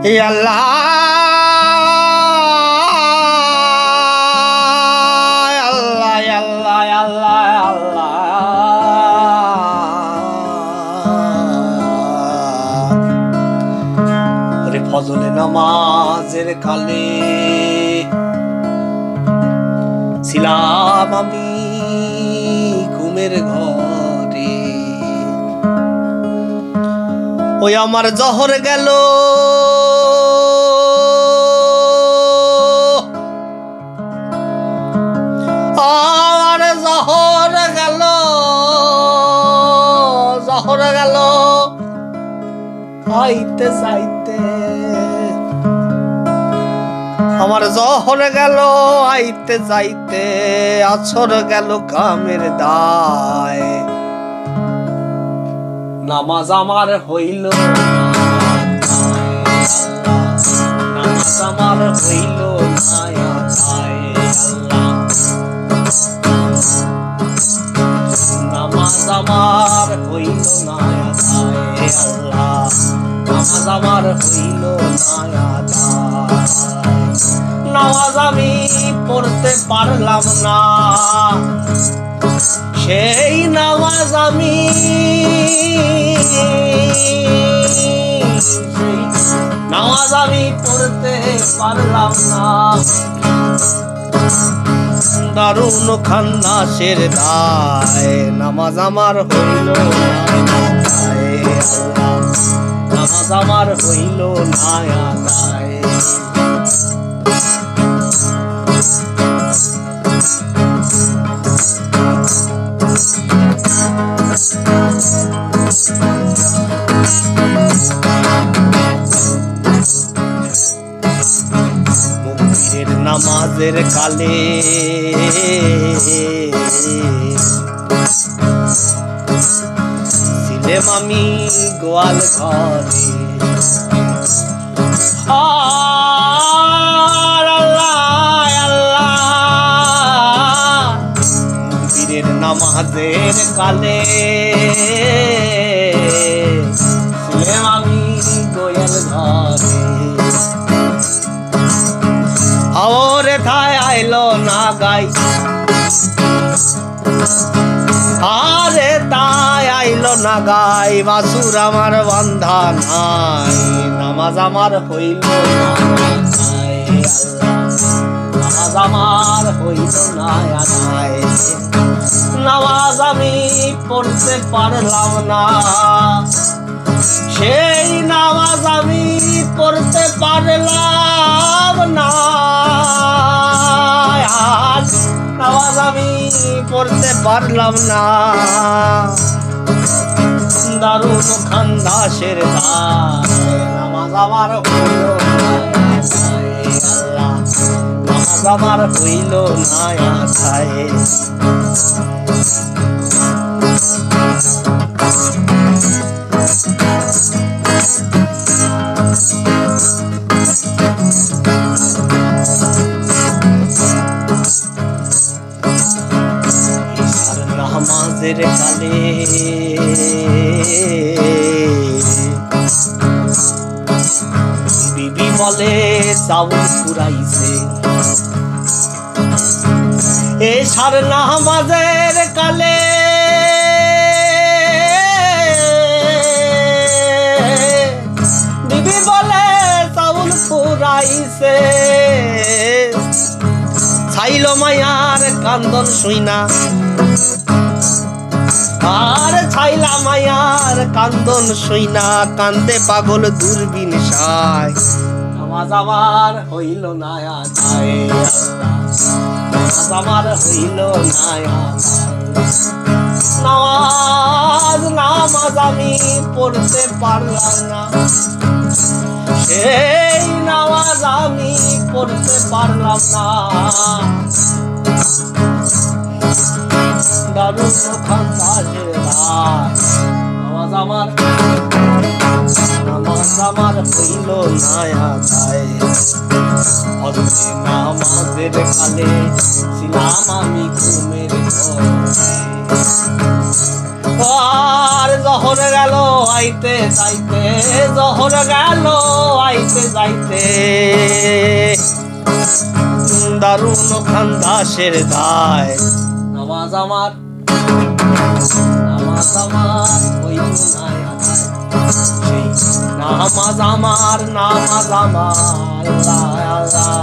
হে আল্লাহ আল্লাহ আল্লাহ আল্লাহ আল্লাহ ওরে ফজলে নামাজের কালে ছিলাম আমি ঘুমের ঘরে, ওই আমার জহর গেল আর জহর গেল জহর গেল আইতে যাইতে, আমার জহর গেল আইতে যাইতে, আছর গেল কামের দায়, নামাজ আমার হইল নামাজ আমার হইল নামাজ আমার হইল না আল্লাহ, নামাজ আমার হইল না, নামাজ আমি পড়তে পারলাম না, সেই নামাজ আমি নামাজ আমি পড়তে পারলাম না, দারুণ খান্নাসের দায়, নামাজ আমার হইল না, নামাজ আমার হইল না আদায়। মুক্তির নামাজের কালে ছিলাম আমি গোয়াল ঘরে, মুক্তির নামাজের কালে ছিলাম আমি গোয়াল ঘরে, আওরে থায় আইলো না গাই, আরে তাই আইলো না গাই, বাসুর আমার বান্ধা নাই, নামাজ আমার হইল না, নামাজ আমার হইল না আদায়, নামাজ আমি পড়তে পারলাম না, সেই নামাজ আমি পড়তে পারলাম না, নামাজ আমি পড়তে পারলাম না, দারুণ খান্দাসের দায়, নামাজ আমার হইল না, নামাজ আমার হইল না আদায়। নামাজের কালে বিবি বলে চাউল ফুরাইছে, এ সার নামাজের কালে বিবি বলে চাউল ফুরাইছে, ছাইল মায়ার কান্দন শুইনা, আর ছাইলা মায়ার কান্দন শুইনা, কান্দে পাগল দূরবীন সায়, নামাজ আমার হইল না আদায়, নামাজ আমার হইল না আদায়, নামাজ আমি পড়তে পারলাম না, সেই নামাজ আমি পড়তে পারলাম না, দারুণ খান্দাসের দায়, নামাজ আমার হইল না আদায়, হজরে নামাজের কালে ছিলাম আমি ঘুমের ঘরে, আর জহর গেল আইতে যাইতে, জহর গেল আইতে যাইতে যাইতে দারুণ খান্দাসের দায় নামাজ আমার হইল না আদায় সেই নামাজ আমার আল্লাহ আল্লাহ